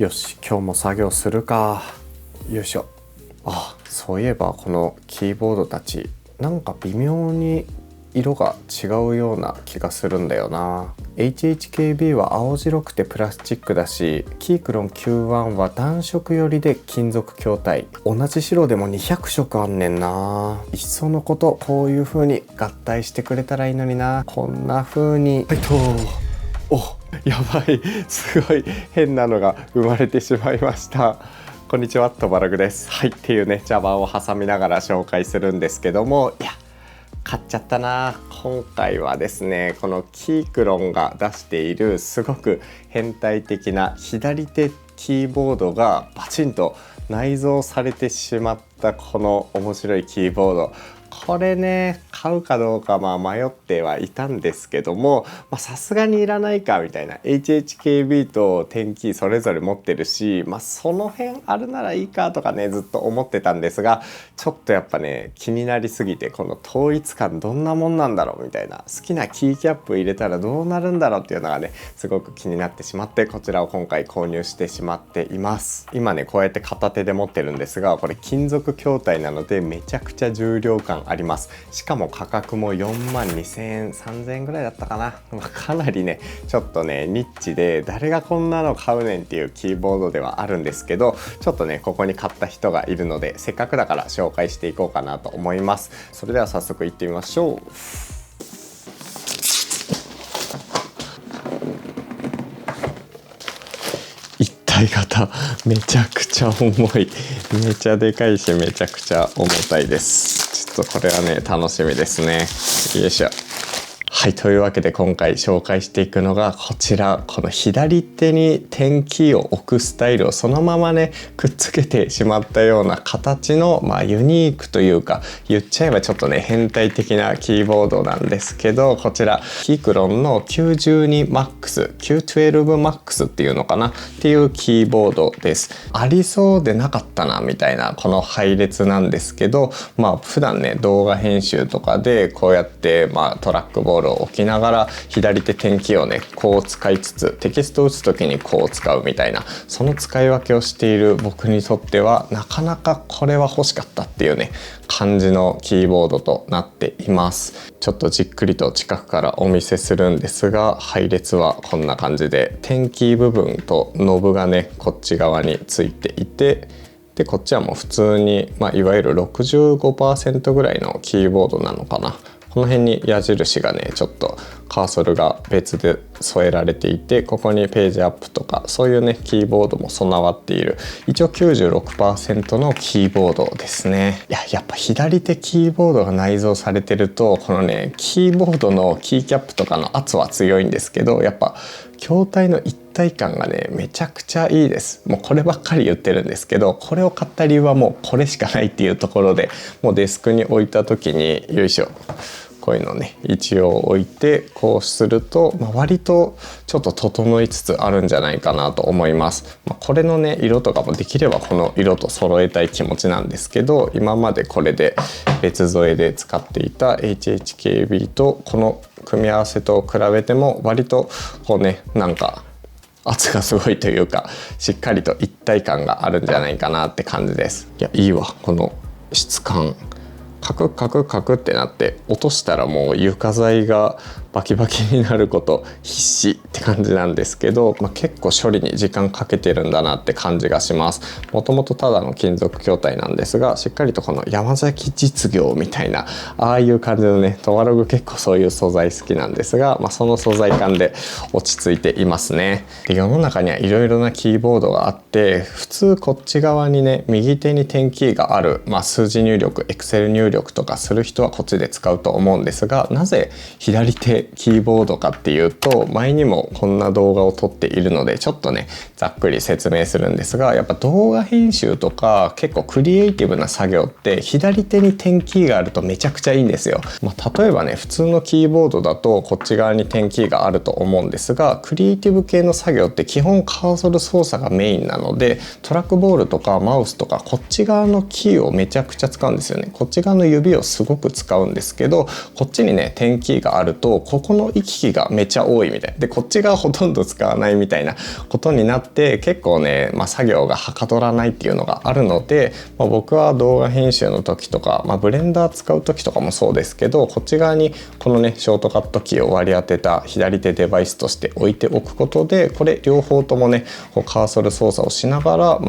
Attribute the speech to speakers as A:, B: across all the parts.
A: よし、今日も作業するか。よいしょ。そういえばこのキーボードたちなんか微妙に色が違うような気がするんだよな。 HHKB は青白くてプラスチックだし、キークロン Q1 は暖色寄りで金属筐体。同じ白でも200色あんねんな。いっそのことこういう風に合体してくれたらいいのにな。こんな風にやばい、すごい変なのが生まれてしまいました。こんにちは、トバラグです。っていうね、茶番を挟みながら紹介するんですけども、買っちゃったな。今回はですね、このキークロンが出しているすごく変態的な左手キーボードがバチンと内蔵されてしまったこの面白いキーボード、これね、買うかどうか迷ってはいたんですけども、さすがにいらないかみたいな。 HHKB と10キーそれぞれ持ってるし、その辺あるならいいかとかね、ずっと思ってたんですが、ちょっとやっぱね気になりすぎて、この統一感どんなもんなんだろうみたいな、好きなキーキャップ入れたらどうなるんだろうっていうのがね、すごく気になってしまって、こちらを今回購入してしまっています。今ねこうやって片手で持ってるんですが、これ金属筐体なのでめちゃくちゃ重量感あります。しかも価格も4万2000円3000円ぐらいだったかな。かなりねちょっとねニッチで、誰がこんなの買うねんっていうキーボードではあるんですけど、ちょっとねここに買った人がいるので、せっかくだから紹介していこうかなと思います。それでは早速行ってみましょう。一体型めちゃくちゃ重い、めちゃでかいしめちゃくちゃ重たいです。ちょっとこれはね楽しみですね。よいしょ。というわけで今回紹介していくのがこちら、この左手に10キーを置くスタイルをそのままねくっつけてしまったような形の、ユニークというか、言っちゃえばちょっとね変態的なキーボードなんですけど、こちらキークロンの 912MAX、912MAX っていうのかなっていうキーボードです。ありそうでなかったなみたいなこの配列なんですけど、普段ね動画編集とかでこうやってトラックボールを置きながら左手10キーをねこう使いつつ、テキストを打つ時にこう使うみたいな、その使い分けをしている僕にとってはなかなかこれは欲しかったっていうね感じのキーボードとなっています。ちょっとじっくりと近くからお見せするんですが、配列はこんな感じで、10キー部分とノブがねこっち側についていて、でこっちはもう普通に、いわゆる 65% ぐらいのキーボードなのかな。この辺に矢印がねちょっとカーソルが別で添えられていて、ここにページアップとかそういうねキーボードも備わっている、一応 96% のキーボードですね。やっぱ左手キーボードが内蔵されてると、このねキーボードのキーキャップとかの圧は強いんですけど、やっぱ筐体の一体感がねめちゃくちゃいいです。もうこればっかり言ってるんですけど、これを買った理由はもうこれしかないっていうところで、もうデスクに置いた時によいしょ、こういうのね一応置いてこうすると、割とちょっと整いつつあるんじゃないかなと思います。これのね色とかもできればこの色と揃えたい気持ちなんですけど、今までこれで別添えで使っていた HHKB とこの組み合わせと比べても割とこうねなんか圧がすごいというか、しっかりと一体感があるんじゃないかなって感じです。いいわ、この質感。カクカクカクってなって、落としたらもう床材がバキバキになること必至って感じなんですけど、結構処理に時間かけてるんだなって感じがします。もともとただの金属筐体なんですが、しっかりとこの山崎実業みたいなああいう感じのね、トワログ結構そういう素材好きなんですが、その素材感で落ち着いていますね。で世の中にはいろいろなキーボードがあって、普通こっち側にね右手に10キーがある、数字入力、Excel 入力とかする人はこっちで使うと思うんですが、なぜ左手キーボードかっていうと、前にもこんな動画を撮っているのでちょっとねざっくり説明するんですが、やっぱ動画編集とか結構クリエイティブな作業って左手に10キーがあるとめちゃくちゃいいんですよ。例えばね普通のキーボードだとこっち側に10キーがあると思うんですが、クリエイティブ系の作業って基本カーソル操作がメインなので、トラックボールとかマウスとかこっち側のキーをめちゃくちゃ使うんですよね。こっち側の指をすごく使うんですけど、こっちにね10キーがあるとここの行き来がめっちゃ多いみたいな。でこっちがほとんど使わないみたいなことになって、結構ね、作業がはかどらないっていうのがあるので、僕は動画編集の時とか、ブレンダー使う時とかもそうですけど、こっち側にこのねショートカットキーを割り当てた左手デバイスとして置いておくことで、これ両方ともねカーソル操作をしながら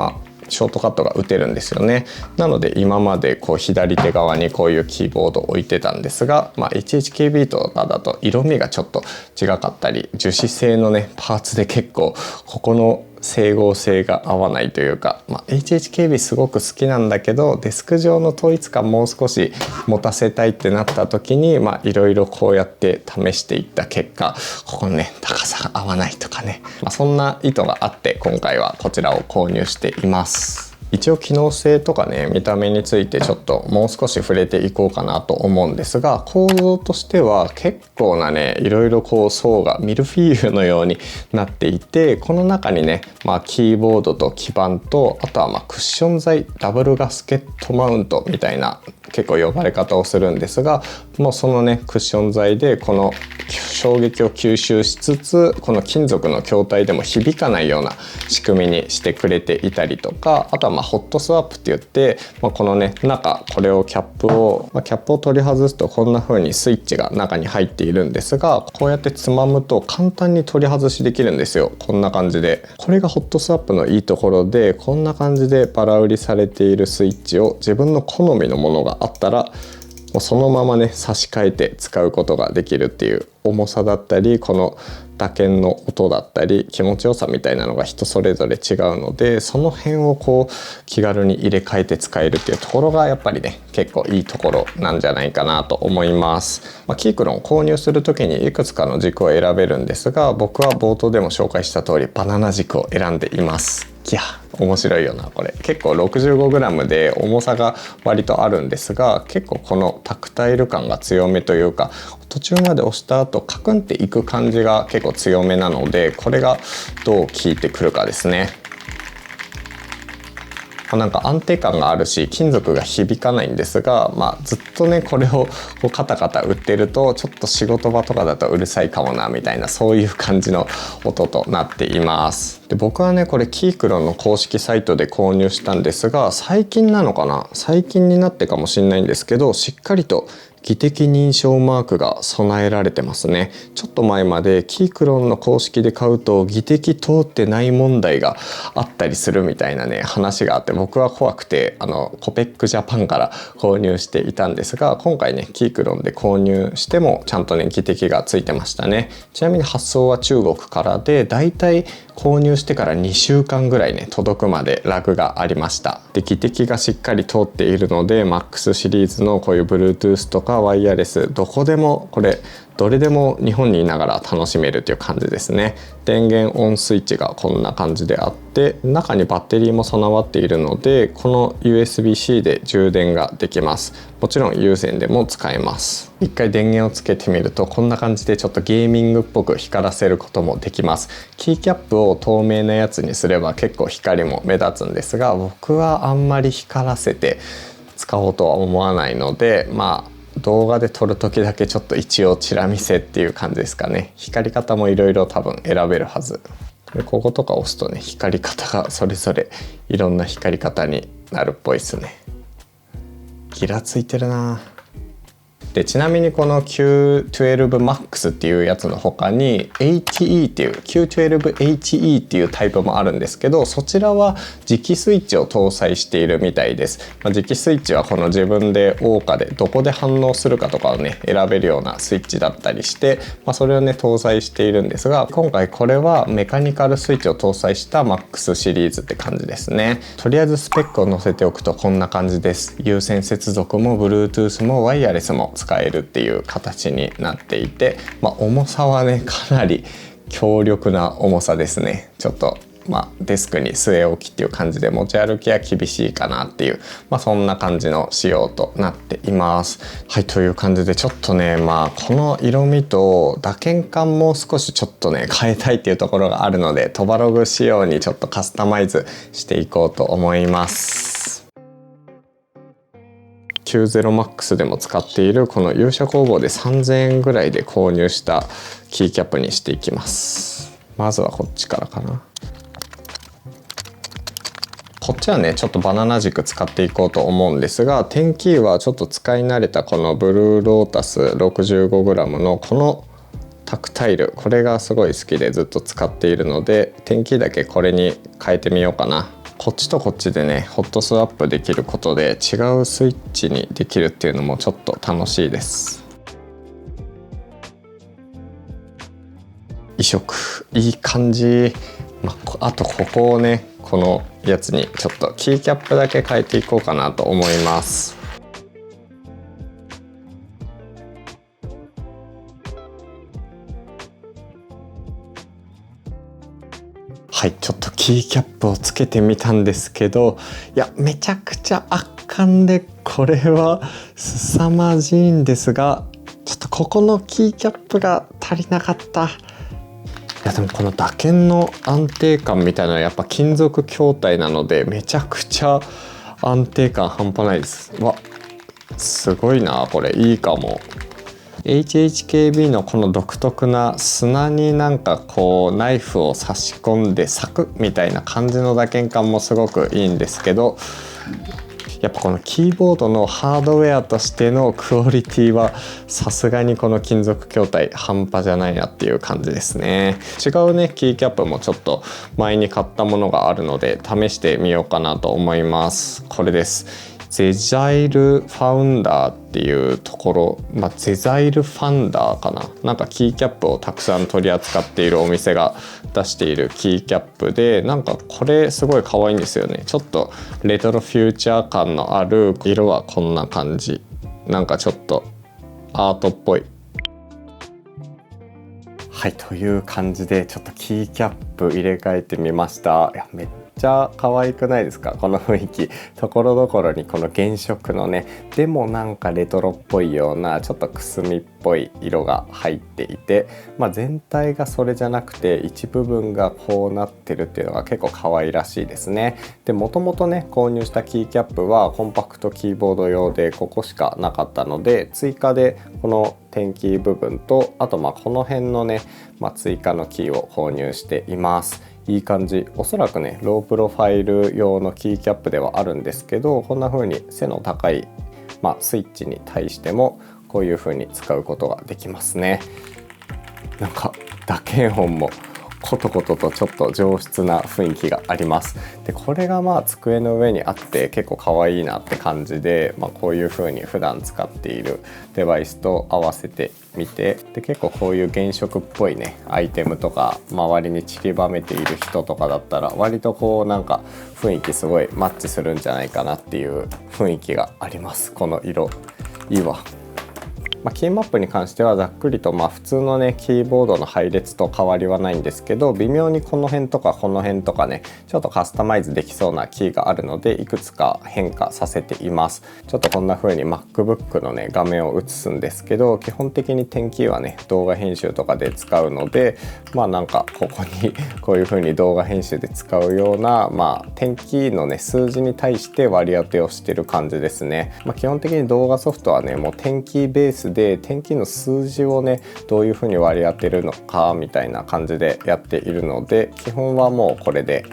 A: ショートカットが打てるんですよね。なので今まで左手側にこういうキーボードを置いてたんですが、HHKB とかだと色味がちょっと違かったり、樹脂製のねパーツで結構ここの整合性が合わないというか、HHKB すごく好きなんだけど、デスク上の統一感もう少し持たせたいってなった時にいろいろこうやって試していった結果、ここのね高さが合わないとかね、そんな意図があって今回はこちらを購入しています。一応機能性とかね見た目についてちょっともう少し触れていこうかなと思うんですが、構造としては結構なねいろいろ層がミルフィーユのようになっていて、この中にねキーボードと基板と、あとはクッション材、ダブルガスケットマウントみたいな結構呼ばれ方をするんですが、もうそのねクッション材でこの衝撃を吸収しつつ、この金属の筐体でも響かないような仕組みにしてくれていたりとか、あとはホットスワップって言って、このね中、これをキャップを取り外すとこんな風にスイッチが中に入っているんですが、こうやってつまむと簡単に取り外しできるんですよ。こんな感じで。これがホットスワップのいいところで、こんな感じでバラ売りされているスイッチを自分の好みのものがあったらもうそのままね差し替えて使うことができるっていう、重さだったりこの打鍵の音だったり気持ちよさみたいなのが人それぞれ違うので、その辺を気軽に入れ替えて使えるっていうところがやっぱりね結構いいところなんじゃないかなと思います。キークロン購入する時にいくつかの軸を選べるんですが、僕は冒頭でも紹介した通りバナナ軸を選んでいます。いや面白いよなこれ。結構 65g で重さが割とあるんですが、結構このタクタイル感が強めというか、途中まで押した後カクンっていく感じが結構強めなので、これがどう効いてくるかですね。なんか安定感があるし金属が響かないんですが、ずっとねこれをカタカタ打ってるとちょっと仕事場とかだとうるさいかもなみたいな、そういう感じの音となっています。で僕はねこれキークロンの公式サイトで購入したんですが、最近なのかな、最近になってかもしれないんですけど、しっかりと技的認証マークが備えられてますね。ちょっと前までキークロンの公式で買うと技的通ってない問題があったりするみたいなね話があって、僕は怖くてコペックジャパンから購入していたんですが、今回ねキークロンで購入してもちゃんとね技的がついてましたね。ちなみに発送は中国からで、だいたい購入してから2週間ぐらいね届くまでラグがありました。で技的がしっかり通っているので MAX シリーズのこういう Bluetooth とかワイヤレスどこでもこれどれでも日本にいながら楽しめるという感じですね。電源オンスイッチがこんな感じであって、中にバッテリーも備わっているので、この USB-C で充電ができます。もちろん有線でも使えます。一回電源をつけてみるとこんな感じでちょっとゲーミングっぽく光らせることもできます。キーキャップを透明なやつにすれば結構光も目立つんですが、僕はあんまり光らせて使おうとは思わないので、動画で撮る時だけちょっと一応チラ見せっていう感じですかね。光り方もいろいろ多分選べるはずで、こことか押すとね光り方がそれぞれいろんな光り方になるっぽいですね。ギラついてるな。でちなみにこの Q12MAX っていうやつの他に HE っていう Q12HE っていうタイプもあるんですけど、そちらは磁気スイッチを搭載しているみたいです。磁気スイッチはこの自分で謳歌でどこで反応するかとかをね選べるようなスイッチだったりして、それをね搭載しているんですが、今回これはメカニカルスイッチを搭載した MAX シリーズって感じですね。とりあえずスペックを載せておくとこんな感じです。有線接続も Bluetooth もワイヤレスも使えるっていう形になっていて、重さはねかなり強力な重さですね。ちょっとデスクに据え置きっていう感じで持ち歩きは厳しいかなっていう、そんな感じの仕様となっています。はい、という感じでちょっとねこの色味と打鍵感も少しちょっとね変えたいっていうところがあるので、トバログ仕様にちょっとカスタマイズしていこうと思います。90MAX でも使っているこの勇者工房で3000円ぐらいで購入したキーキャップにしていきます。まずはこっちからかな。こっちはねちょっとバナナ軸使っていこうと思うんですが、テンキーはちょっと使い慣れたこのブルーロータス 65g のこのタクタイル、これがすごい好きでずっと使っているので、テンキーだけこれに変えてみようかな。こっちとこっちでねホットスワップできることで違うスイッチにできるっていうのもちょっと楽しいです。移植いい感じ。あとここをねこのやつにちょっとキーキャップだけ変えていこうかなと思います。はい、ちょっとキーキャップをつけてみたんですけど、いやめちゃくちゃ圧巻で、これは凄まじいんですが、ちょっとここのキーキャップが足りなかった。いやでもこの打鍵の安定感みたいなのはやっぱ金属筐体なのでめちゃくちゃ安定感半端ないです。わ、すごいなこれ、いいかも。HHKB のこの独特な砂になんかこうナイフを差し込んでサクッみたいな感じの打鍵感もすごくいいんですけど、やっぱこのキーボードのハードウェアとしてのクオリティはさすがにこの金属筐体半端じゃないなっていう感じですね。違うねキーキャップもちょっと前に買ったものがあるので試してみようかなと思います。これです。ゼザイルファウンダーっていうところ、ゼザイルファンダーかな、なんかキーキャップをたくさん取り扱っているお店が出しているキーキャップで、なんかこれすごい可愛いんですよね。ちょっとレトロフューチャー感のある色はこんな感じ、なんかちょっとアートっぽい。はい、という感じでちょっとキーキャップ入れ替えてみました。いやめっちゃ可愛くないですか、この雰囲気。ところどころにこの原色のね、でもなんかレトロっぽいようなちょっとくすみっぽい色が入っていて、全体がそれじゃなくて一部分がこうなってるっていうのが結構可愛らしいですね。でもともとね購入したキーキャップはコンパクトキーボード用でここしかなかったので、追加でこの点キー部分とあとこの辺のね、追加のキーを購入しています。いい感じ。おそらくねロープロファイル用のキーキャップではあるんですけど、こんな風に背の高い、スイッチに対してもこういう風に使うことができますね。なんか打鍵音もコトコトとちょっと上質な雰囲気があります。でこれが机の上にあって結構可愛いなって感じで、こういう風に普段使っているデバイスと合わせてみて、で結構こういう原色っぽいねアイテムとか周りに散りばめている人とかだったら割とこうなんか雰囲気すごいマッチするんじゃないかなっていう雰囲気があります。この色いいわ。キーマップに関してはざっくりと普通のねキーボードの配列と変わりはないんですけど、微妙にこの辺とかこの辺とかねちょっとカスタマイズできそうなキーがあるのでいくつか変化させています。ちょっとこんな風に MacBook のね画面を映すんですけど、基本的に点キーはね動画編集とかで使うので、なんかここにこういう風に動画編集で使うような点キーのね数字に対して割り当てをしてる感じですね。基本的に動画ソフトはねもう点キーベースで点キーの数字をねどういう風に割り当てるのかみたいな感じでやっているので、基本はもうこれで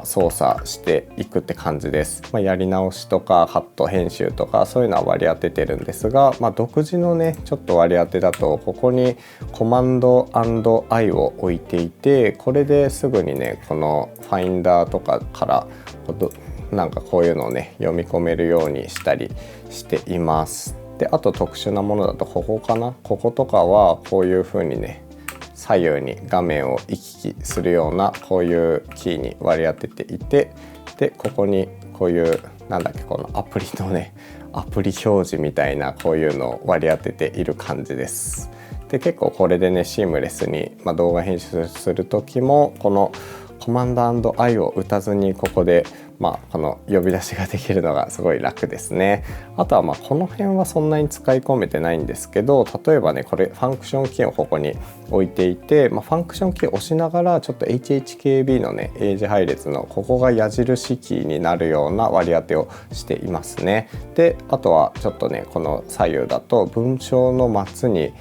A: 操作していくって感じです。やり直しとかカット編集とかそういうのは割り当ててるんですが、独自のねちょっと割り当てだとここにコマンド& I を置いていて、これですぐにねこのファインダーとかからなんかこういうのをね読み込めるようにしたりしています。であと特殊なものだとここかな、こことかはこういう風にね左右に画面を行き来するようなこういうキーに割り当てていて、でここにこういうこのアプリのねアプリ表示みたいなこういうのを割り当てている感じです。で結構これでねシームレスに、動画編集する時もこのコマンド&I を打たずにここでこの呼び出しができるのがすごい楽ですね。あとはこの辺はそんなに使い込めてないんですけど、例えばねこれファンクションキーをここに置いていて、ファンクションキーを押しながらちょっと HHKB のね英字配列のここが矢印キーになるような割り当てをしていますね。であとはちょっとねこの左右だと文章の末に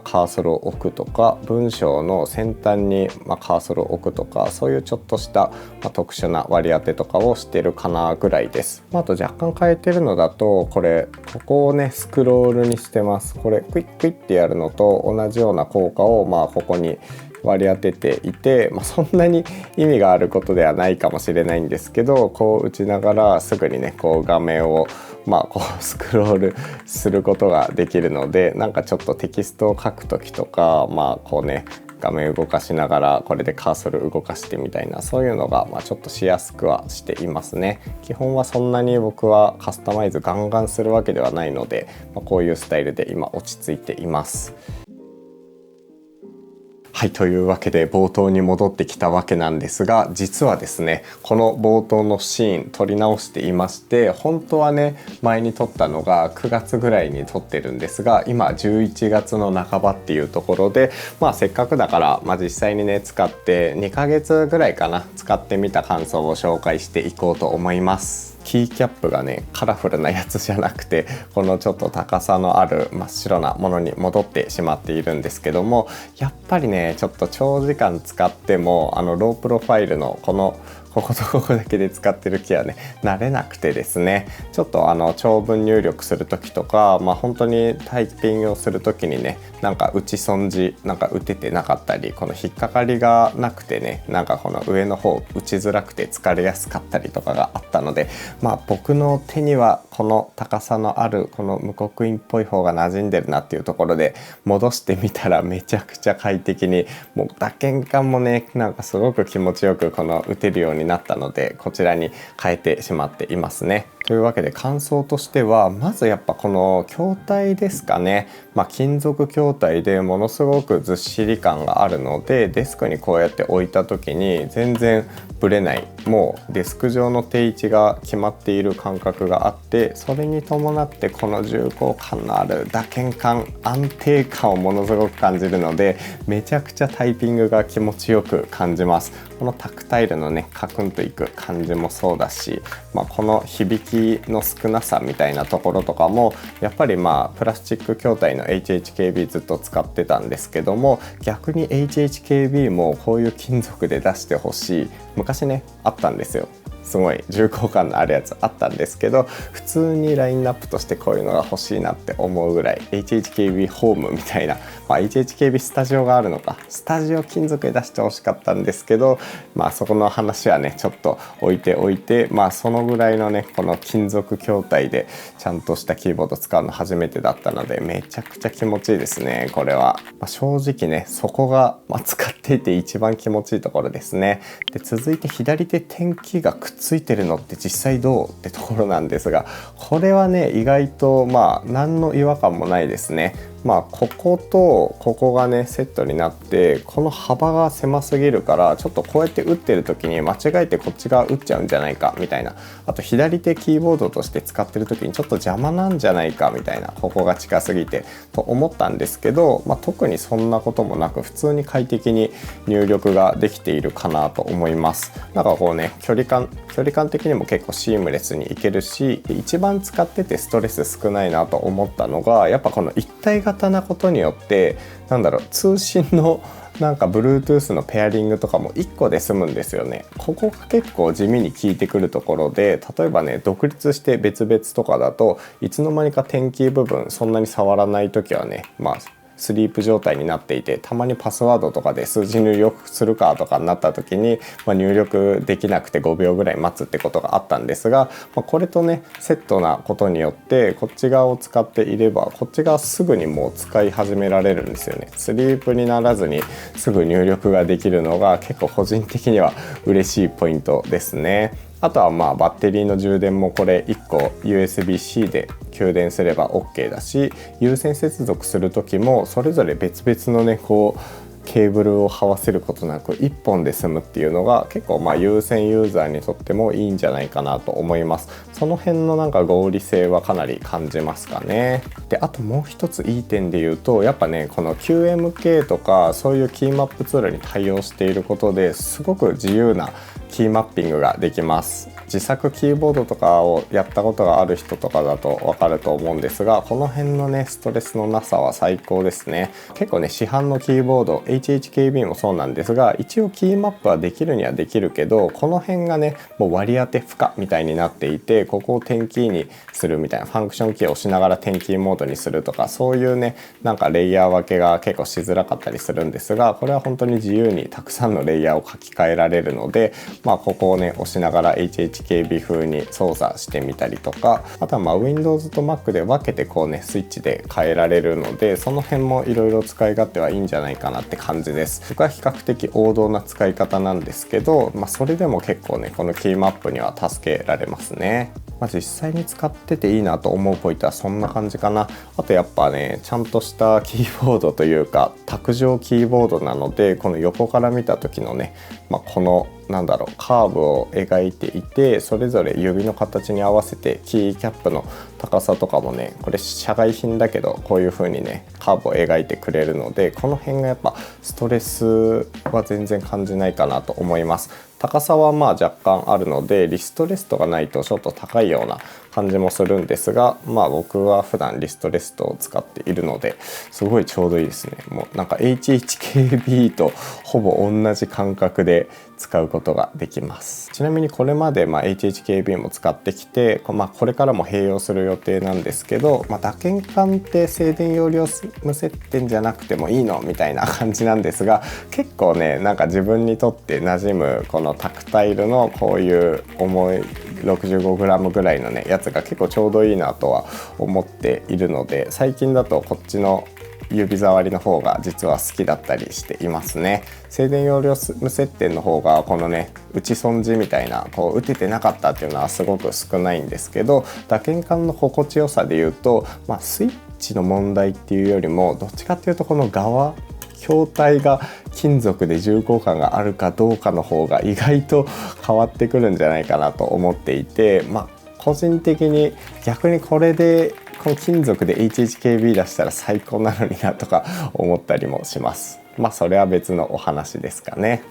A: カーソルを置くとか、文章の先端にカーソルを置くとか、そういうちょっとした特殊な割り当てとかをしてるかなぐらいです。あと若干変えてるのだと、ここをねスクロールにしてます。これクイックイってやるのと同じような効果をここに割り当てていて、そんなに意味があることではないかもしれないんですけど、こう打ちながらすぐにねこう画面をこうスクロールすることができるので、なんかちょっとテキストを書くときとかこうね画面動かしながらこれでカーソル動かしてみたいな、そういうのがちょっとしやすくはしていますね。基本はそんなに僕はカスタマイズガンガンするわけではないので、こういうスタイルで今落ち着いています。はい、というわけで冒頭に戻ってきたわけなんですが、実はですねこの冒頭のシーン撮り直していまして、本当はね前に撮ったのが9月ぐらいに撮ってるんですが、今11月の半ばっていうところで、せっかくだから、実際にね使って2ヶ月ぐらいかな使ってみた感想を紹介していこうと思います。キーキャップがねカラフルなやつじゃなくて、このちょっと高さのある真っ白なものに戻ってしまっているんですけども、やっぱりねちょっと長時間使ってもロープロファイルのこことここだけで使ってるキーはね慣れなくてですね、ちょっと長文入力する時とか、本当にタイピングをする時にねなんか打ち損じ打ててなかったり、この引っかかりがなくてねこの上の方打ちづらくて疲れやすかったりとかがあったので、僕の手にはこの高さのあるこの無刻印っぽい方が馴染んでるなっていうところで戻してみたら、めちゃくちゃ快適に、もう打鍵感もねすごく気持ちよく打てるようになったので、こちらに変えてしまっていますね。というわけで感想としては、まずやっぱこの筐体ですかね。金属筐体でものすごくずっしり感があるので、デスクにこうやって置いた時に全然ぶれない、もうデスク上の定位置が決まっている感覚があって、それに伴ってこの重厚感のある打鍵感、安定感をものすごく感じるので、めちゃくちゃタイピングが気持ちよく感じます。このタクタイルのねカクンといく感じもそうだし、この響きの少なさみたいなところとかもやっぱりプラスチック筐体の HHKB ずっと使ってたんですけども、逆に HHKB もこういう金属で出してほしい、昔ねあったんですよ。すごい重厚感のあるやつあったんですけど、普通にラインナップとしてこういうのが欲しいなって思うぐらい HHKB ホームみたいな、HHKB スタジオがあるのか、スタジオ金属で出してほしかったんですけど、そこの話はねちょっと置いておいて、そのぐらいのねこの金属筐体でちゃんとしたキーボード使うの初めてだったので、めちゃくちゃ気持ちいいですねこれは。正直ねそこが、使っていて一番気持ちいいところですね。で続いて左手点キーがくっついてるのって実際どうってところなんですが、これはね意外と何の違和感もないですね。こことここがねセットになって、この幅が狭すぎるからちょっとこうやって打ってる時に間違えてこっち側打っちゃうんじゃないかみたいな、あと左手キーボードとして使ってる時にちょっと邪魔なんじゃないかみたいな、ここが近すぎてと思ったんですけど、特にそんなこともなく普通に快適に入力ができているかなと思います。こうね距離感的にも結構シームレスにいけるし、一番使っててストレス少ないなと思ったのが、やっぱこの一体型なことによって通信のBluetooth のペアリングとかも1個で済むんですよね。ここが結構地味に効いてくるところで、例えばね独立して別々とかだといつの間にか点キー部分そんなに触らない時はねスリープ状態になっていて、たまにパスワードとかで数字入力するかとかになった時に、入力できなくて5秒ぐらい待つってことがあったんですが、これとねセットなことによってこっち側を使っていればこっち側すぐにもう使い始められるんですよね。スリープにならずにすぐ入力ができるのが結構個人的には嬉しいポイントですね。あとはバッテリーの充電もこれ1個 USB-C で給電すれば OK だし、有線接続する時もそれぞれ別々のねケーブルを這わせることなく1本で済むっていうのが結構有線ユーザーにとってもいいんじゃないかなと思います。その辺の合理性はかなり感じますかね。であともう一ついい点で言うと、やっぱねこの QMK とかそういうキーマップツールに対応していることですごく自由なキーマッピングができます。自作キーボードとかをやったことがある人とかだとわかると思うんですが、この辺のねストレスのなさは最高ですね。結構ね市販のキーボード HHKB もそうなんですが、一応キーマップはできるにはできるけど、この辺がねもう割り当て不可みたいになっていて、ここを点キーにするみたいな、ファンクションキーを押しながら点キーモードにするとか、そういうねレイヤー分けが結構しづらかったりするんですが、これは本当に自由にたくさんのレイヤーを書き換えられるので、ここをね押しながら HHKB 風に操作してみたりとか、あとはWindows と Mac で分けてこうねスイッチで変えられるので、その辺もいろいろ使い勝手はいいんじゃないかなって感じです。僕は比較的王道な使い方なんですけど、それでも結構ねこのキーマップには助けられますね。実際に使ってていいなと思うポイントはそんな感じかな。あとやっぱねちゃんとしたキーボードというか卓上キーボードなので、この横から見た時のね、このカーブを描いていて、それぞれ指の形に合わせてキーキャップの高さとかもね、これ社外品だけどこういう風にねカーブを描いてくれるので、この辺がやっぱストレスは全然感じないかなと思います。高さは若干あるのでリストレストがないとちょっと高いような感じもするんですが、僕は普段リストレストを使っているのですごいちょうどいいですね。もうHHKB とほぼ同じ感覚で使うことができます。ちなみにこれまでHHKB も使ってきて、これからも併用する予定なんですけど、打鍵管って静電容量無接点じゃなくてもいいのみたいな感じなんですが、結構ね自分にとって馴染むこのタクタイルのこういう重い 65g ぐらいのねやつが結構ちょうどいいなとは思っているので、最近だとこっちの指触りの方が実は好きだったりしていますね。静電容量無接点の方がこのね打ち損じみたいな打ててなかったっていうのはすごく少ないんですけど、打鍵管の心地よさでいうと、スイッチの問題っていうよりもどっちかっていうとこの側筐体が金属で重厚感があるかどうかの方が意外と変わってくるんじゃないかなと思っていて、個人的に逆にこれでこの金属で HHKB 出したら最高なのになとか思ったりもします。それは別のお話ですかね。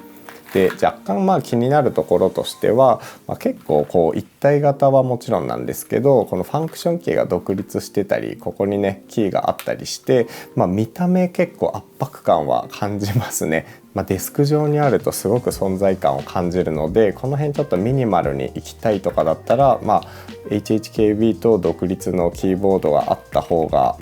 A: で若干気になるところとしては、結構一体型はもちろんなんですけど、このファンクションキーが独立してたり、ここにねキーがあったりして、見た目結構圧迫感は感じますね。デスク上にあるとすごく存在感を感じるので、この辺ちょっとミニマルに行きたいとかだったら、HHKB と独立のキーボードがあった方が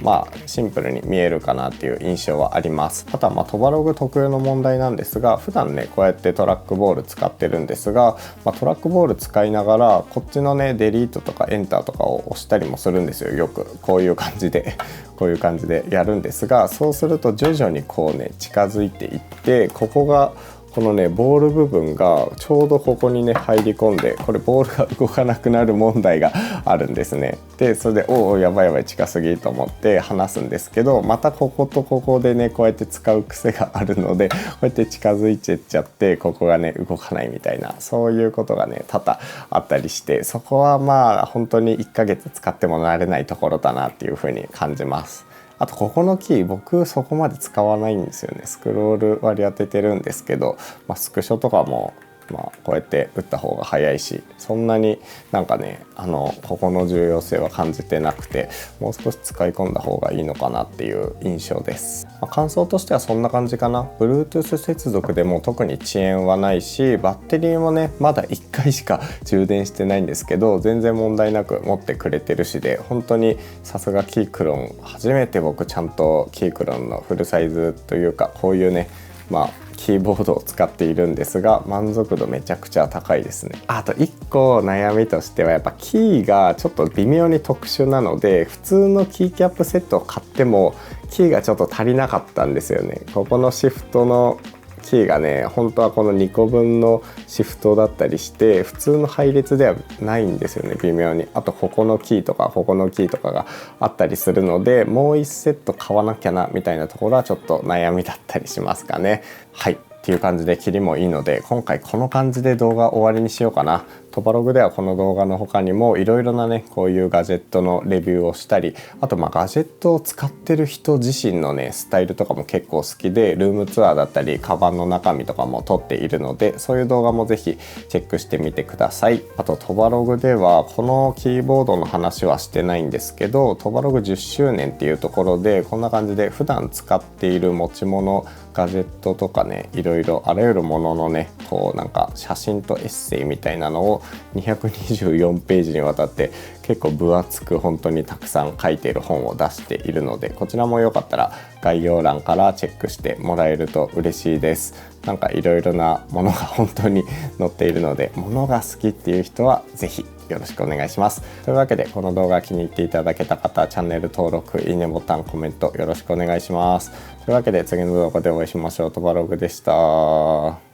A: シンプルに見えるかなっていう印象はあります。あとはトバログ特有の問題なんですが、普段ねこうやってトラックボール使ってるんですが、トラックボール使いながらこっちのねデリートとかエンターとかを押したりもするんですよ。よくこういう感じでこういう感じでやるんですが、そうすると徐々に近づいていって、ここがこのねボール部分がちょうどここにね入り込んで、これボールが動かなくなる問題があるんですね。でそれでおやばいやばい近すぎと思って離すんですけど、またこことここでねこうやって使う癖があるので、こうやって近づいてっちゃってここがね動かないみたいな、そういうことがね多々あったりして、そこは本当に1ヶ月使っても慣れないところだなっていうふうに感じます。あとここのキー僕そこまで使わないんですよね。スクロール割り当ててるんですけど、スクショとかもこうやって打った方が早いし、そんなにここの重要性は感じてなくて、もう少し使い込んだ方がいいのかなっていう印象です。感想としてはそんな感じかな。 Bluetooth 接続でも特に遅延はないし、バッテリーもねまだ1回しか充電してないんですけど全然問題なく持ってくれてるしで、本当にさすがキークロン、初めて僕ちゃんとキークロンのフルサイズというかこういうねキーボードを使っているんですが、満足度めちゃくちゃ高いですね。あと1個悩みとしてはやっぱキーがちょっと微妙に特殊なので、普通のキーキャップセットを買ってもキーがちょっと足りなかったんですよね。ここのシフトのキーがね本当はこの2個分のシフトだったりして普通の配列ではないんですよね、微妙に。あとここのキーとかここのキーとかがあったりするので、もう1セット買わなきゃなみたいなところはちょっと悩みだったりしますかね。はいっていう感じで切りもいいので、今回この感じで動画終わりにしようかな。トバログではこの動画の他にもいろいろなねこういうガジェットのレビューをしたり、あとガジェットを使ってる人自身のねスタイルとかも結構好きで、ルームツアーだったりカバンの中身とかも撮っているので、そういう動画もぜひチェックしてみてください。あとトバログではこのキーボードの話はしてないんですけど、トバログ10周年っていうところでこんな感じで普段使っている持ち物ガジェットとかね、いろいろあらゆるもののねこうなんか写真とエッセイみたいなのを224ページにわたって結構分厚く本当にたくさん書いている本を出しているので、こちらもよかったら概要欄からチェックしてもらえると嬉しいです。なんかいろいろなものが本当に載っているので、物が好きっていう人はぜひよろしくお願いします。というわけでこの動画気に入っていただけた方、チャンネル登録、いいねボタン、コメントよろしくお願いします。というわけで次の動画でお会いしましょう。トバログでした。